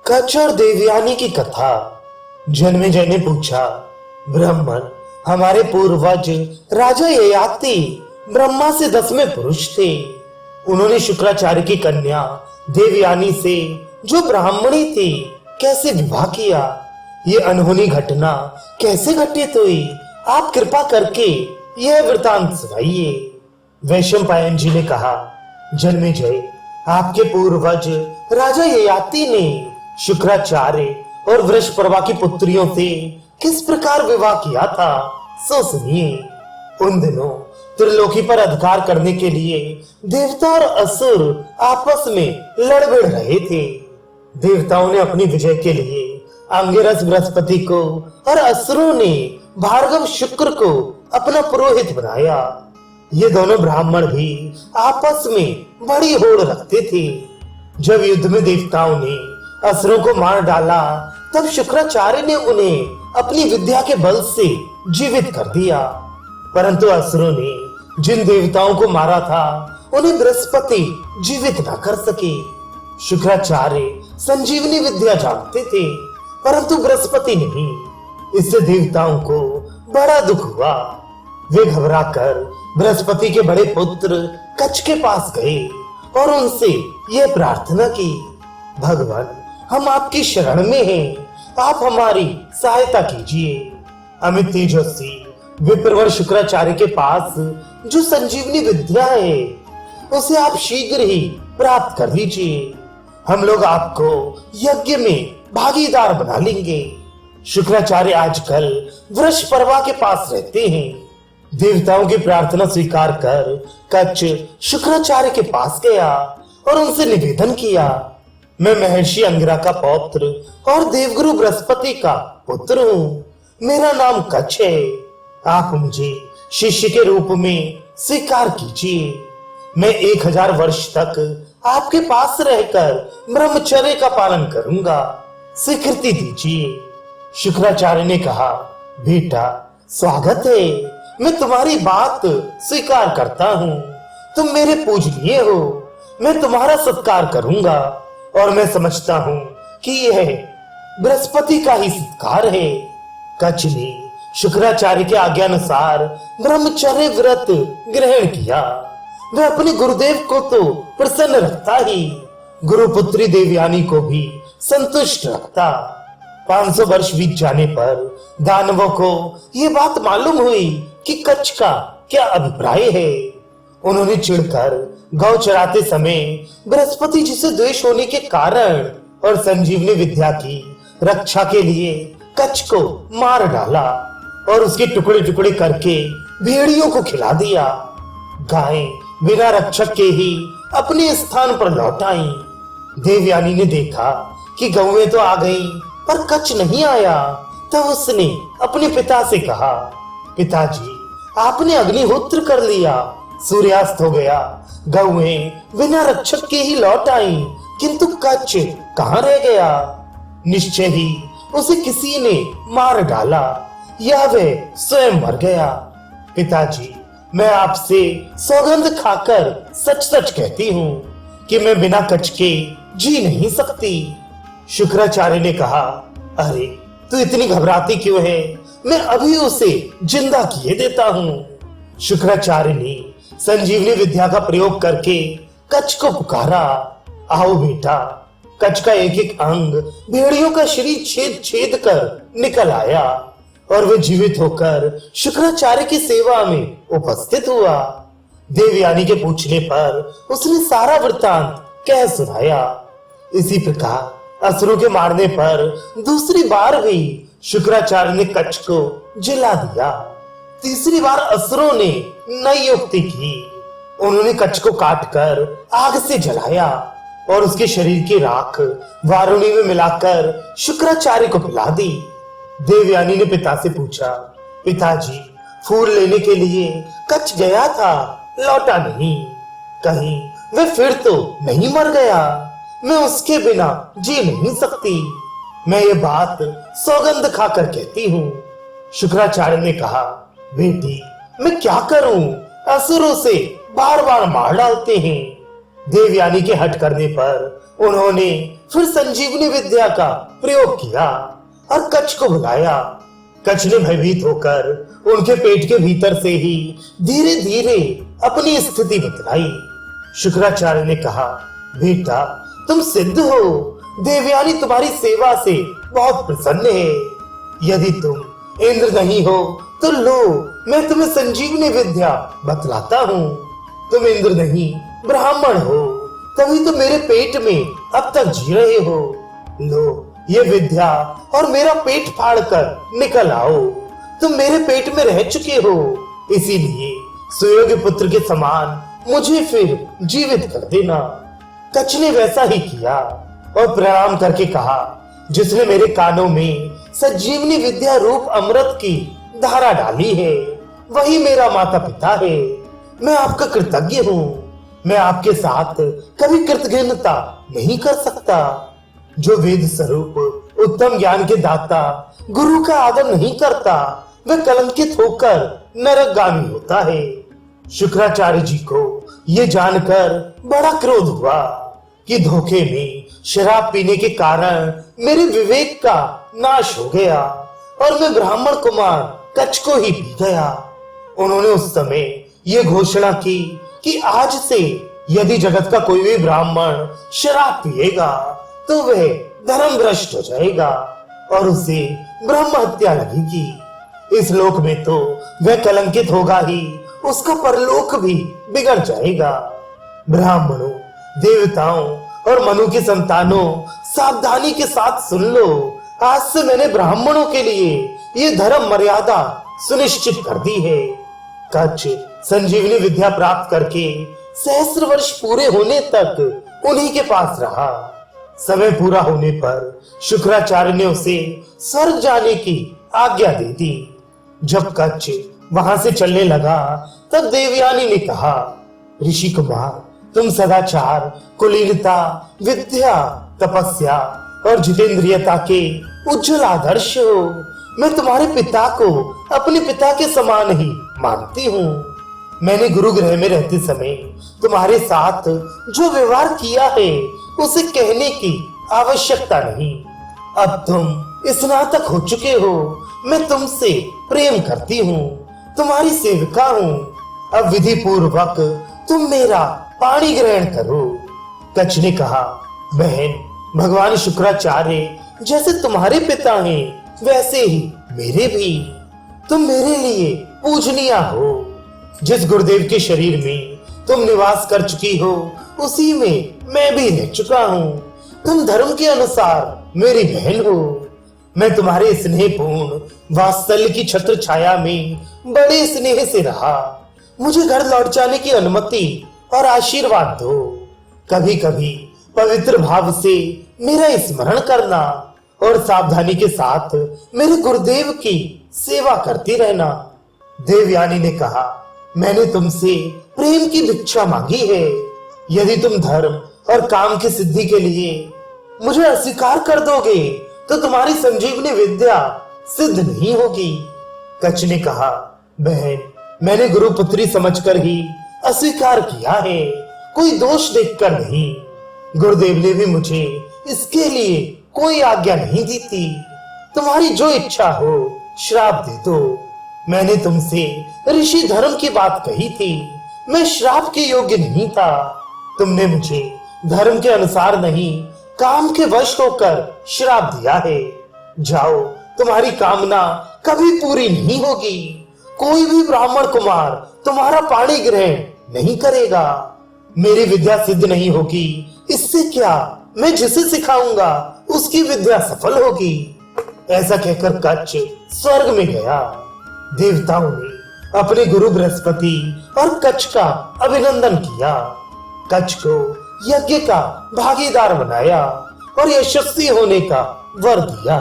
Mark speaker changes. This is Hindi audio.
Speaker 1: कच्छ और देवयानी की कथा। जन्मेजय ने पूछा, ब्राह्मण, हमारे पूर्वज राजा ययाति ब्रह्मा से 10वें पुरुष थे। उन्होंने शुक्राचार्य की कन्या देवयानी से, जो ब्राह्मणी थी, कैसे विवाह किया? ये अनहोनी घटना कैसे घटित हुई? आप कृपा करके यह वृतांत सुनाइए। वैशंपायन जी ने कहा, जन्मेजय, आपके पूर्वज राजा ययाति ने शुक्राचार्य और वृषपर्वा की पुत्रियों से किस प्रकार विवाह किया था, सो सुनिए। उन दिनों त्रिलोकी पर अधिकार करने के लिए देवता और असुर आपस में लड़-भिड़ रहे थे। देवताओं ने अपनी विजय के लिए अंगिरस बृहस्पति को और असुरों ने भार्गव शुक्र को अपना पुरोहित बनाया। ये दोनों ब्राह्मण भी आपस में बड़ी होड़ रखते थे। जब युद्ध में देवताओं ने असुरों को मार डाला, तब शुक्राचार्य ने उन्हें अपनी विद्या के बल से जीवित कर दिया। परंतु असुरों ने जिन देवताओं को मारा था, उन्हें बृहस्पति जीवित न कर सके। शुक्राचार्य संजीवनी विद्या जानते थे, परंतु बृहस्पति नहीं। इससे देवताओं को बड़ा दुख हुआ। वे घबराकर बृहस्पति के बड़े पुत्र कच्छ के पास गए और उनसे यह प्रार्थना की, भगवान, हम आपकी शरण में हैं, आप हमारी सहायता कीजिए। अमित तेजस्वी विप्रवर शुक्राचार्य के पास जो संजीवनी विद्या है, उसे आप शीघ्र ही प्राप्त कर लीजिए। हम लोग आपको यज्ञ में भागीदार बना लेंगे। शुक्राचार्य आजकल वृषपर्वा के पास रहते हैं। देवताओं की प्रार्थना स्वीकार कर कच्छ शुक्राचार्य के पास गया और उनसे निवेदन किया, मैं महर्षि अंगिरा का पौत्र और देवगुरु बृहस्पति का पुत्र हूँ। मेरा नाम कच्छ है। आप मुझे शिष्य के रूप में स्वीकार कीजिए। मैं 1000 वर्ष तक आपके पास रहकर ब्रह्मचर्य का पालन करूंगा। स्वीकृति दीजिए। शुक्राचार्य ने कहा, बेटा, स्वागत है। मैं तुम्हारी बात स्वीकार करता हूँ। तुम मेरे पूजनीय हो। मैं तुम्हारा सत्कार करूंगा और मैं समझता हूँ कि यह बृहस्पति का ही सत्कार है। कच्छ ने शुक्राचार्य के आज्ञानुसार ब्रह्मचर्य व्रत ग्रहण किया। वह अपने गुरुदेव को तो प्रसन्न रखता ही, गुरुपुत्री देवयानी को भी संतुष्ट रखता। 500 वर्ष बीत जाने पर दानवों को ये बात मालूम हुई कि कच्छ का क्या अभिप्राय है। उन्होंने चिढ़कर गौ चराते समय बृहस्पति जी से द्वेष होने के कारण और संजीवनी विद्या की रक्षा के लिए कच्छ को मार डाला और उसके टुकड़े टुकड़े करके भेड़ियों को खिला दिया। गायें बिना रक्षक के ही अपने स्थान पर लौट आईं। देवयानी ने देखा कि गौएं तो आ गईं, पर कच्छ नहीं आया। तब उसने अपने पिता से कहा, पिताजी, आपने अग्निहोत्र कर लिया, सूर्यास्त हो गया, गौएं बिना रक्षक के ही लौट आईं, किंतु कच्छ कहाँ रह गया? निश्चय ही उसे किसी ने मार डाला या वह स्वयं मर गया। पिताजी, मैं आपसे सौगंध खाकर सच सच कहती हूँ कि मैं बिना कच्छ के जी नहीं सकती। शुक्राचार्य ने कहा, अरे, तू इतनी घबराती क्यों है? मैं अभी उसे जिंदा किए देता हूँ। शुक्राचार्य ने संजीवनी विद्या का प्रयोग करके कच्छ को पुकारा, आओ बेटा। कच्छ का एक एक अंग भेड़ियों का शरीर छेद छेद कर निकल आया और वह जीवित होकर शुक्राचार्य की सेवा में उपस्थित हुआ। देवयानी के पूछने पर उसने सारा वृत्तांत कह सुनाया। इसी प्रकार असुरों के मारने पर दूसरी बार भी शुक्राचार्य ने कच्छ को जला दिया। तीसरी बार असुरों ने नई युक्ति की। उन्होंने कच्छ को काटकर आग से जलाया और उसके शरीर की राख वारुणी में मिलाकर शुक्राचार्य को पिला दी। देवयानी ने पिता से पूछा, पिताजी, फूल लेने के लिए कच्छ गया था, लौटा नहीं, कहीं वह फिर तो नहीं मर गया? मैं उसके बिना जी नहीं सकती। मैं ये बात सौगंध खाकर कहती हूँ। शुक्राचार्य ने कहा, बेटी, मैं क्या करूं? असुरों से बार बार मार डालते हैं। देवयानी के हट करने पर उन्होंने फिर संजीवनी विद्या का प्रयोग किया और कच्छ को बुलाया। कच्छ ने भयभीत होकर उनके पेट के भीतर से ही धीरे धीरे अपनी स्थिति बतलाई। शुक्राचार्य ने कहा, बेटा तुम सिद्ध हो, देवयानी तुम्हारी सेवा से बहुत प्रसन्न है। यदि तुम इंद्र नहीं हो तो लो, मैं तुम्हें संजीवनी विद्या बतलाता हूँ। तुम इंद्र नहीं ब्राह्मण हो, तभी तो मेरे पेट में अब तक जी रहे हो। लो ये विद्या और मेरा पेट फाड़कर निकल आओ। तुम मेरे पेट में रह चुके हो, इसीलिए सुयोग्य पुत्र के समान मुझे फिर जीवित कर देना। कच्छ ने वैसा ही किया और प्रणाम करके कहा, जिसने मेरे कानों में संजीवनी विद्या रूप अमृत की धारा डाली है, वही मेरा माता पिता है। मैं आपका कृतज्ञ हूँ। मैं आपके साथ कभी कृतज्ञता नहीं कर सकता। जो वेद स्वरूप उत्तम ज्ञान के दाता गुरु का आदर नहीं करता, वह कलंकित होकर नरकगामी होता है। शुक्राचार्य जी को ये जानकर बड़ा क्रोध हुआ कि धोखे में शराब पीने के कारण मेरे विवेक का नाश हो गया और मैं ब्राह्मण कुमार कच्छ को ही पी गया। उन्होंने उस समय ये घोषणा की कि आज से यदि जगत का कोई भी ब्राह्मण शराब पिएगा तो वह धर्म भ्रष्ट हो जाएगा और उसे ब्रह्म हत्या लगेगी। इस लोक में तो वह कलंकित होगा ही, उसका परलोक भी बिगड़ जाएगा। ब्राह्मणों, देवताओं और मनु की संतानों, सावधानी के साथ सुन लो। आज से मैंने ब्राह्मणों के लिए ये धर्म मर्यादा सुनिश्चित कर दी है। कच्छ संजीवनी विद्या प्राप्त करके सहस्र वर्ष पूरे होने तक उन्हीं के पास रहा। समय पूरा होने पर शुक्राचार्य ने उसे स्वर्ग जाने की आज्ञा दे दी। जब कच्छ वहां से चलने लगा तब देवयानी ने कहा, ऋषि कुमार, तुम सदाचार, कुलीनता, विद्या, तपस्या और जितेंद्रियता के उज्जवल आदर्श हो। मैं तुम्हारे पिता को अपने पिता के समान ही मानती हूँ। मैंने गुरु गृह में रहते समय तुम्हारे साथ जो व्यवहार किया है उसे कहने की आवश्यकता नहीं। अब तुम स्नातक हो चुके हो, मैं तुमसे प्रेम करती हूँ, तुम्हारी सेविका हूँ। अब विधि पूर्वक तुम मेरा पाणी ग्रहण करो। कच्छ ने कहा, बहन, भगवान शुक्राचार्य जैसे तुम्हारे पिता हैं वैसे ही मेरे भी। तुम मेरे लिए पूजनीय हो। जिस गुरुदेव के शरीर में तुम निवास कर चुकी हो उसी में मैं भी रह चुका हूँ। तुम धर्म के अनुसार मेरी बहन हो। मैं तुम्हारे स्नेहपूर्ण वात्सल्य की छत्र छाया में बड़े स्नेह से रहा। मुझे घर लौट जाने की अनुमति और आशीर्वाद दो। कभी कभी पवित्र भाव से मेरा स्मरण करना और सावधानी के साथ मेरे गुरुदेव की सेवा करती रहना। देवयानी ने कहा, मैंने तुमसे प्रेम की भिक्षा मांगी है। यदि तुम धर्म और काम की सिद्धि के लिए मुझे अस्वीकार कर दोगे तो तुम्हारी संजीवनी विद्या सिद्ध नहीं होगी। कच्छ ने कहा, बहन, मैंने गुरुपुत्री समझकर ही अस्वीकार किया है, कोई दोष देखकर नहीं। गुरुदेव ने भी मुझे इसके लिए कोई आज्ञा नहीं दी थी। तुम्हारी जो इच्छा हो श्राप दे दो। मैंने तुमसे ऋषि धर्म की बात कही थी, मैं श्राप के योग्य नहीं था। तुमने मुझे धर्म के अनुसार नहीं, काम के वश होकर श्राप दिया है। जाओ, तुम्हारी कामना कभी पूरी नहीं होगी। कोई भी ब्राह्मण कुमार तुम्हारा पाणी ग्रहण नहीं करेगा। मेरी विद्या सिद्ध नहीं होगी, इससे क्या, मैं जिसे सिखाऊंगा उसकी विद्या सफल होगी। ऐसा कहकर कच्छ स्वर्ग में गया। देवताओं ने अपने गुरु बृहस्पति और कच्छ का अभिनंदन किया। कच्छ को यज्ञ का भागीदार बनाया और यशस्वी होने का वर दिया।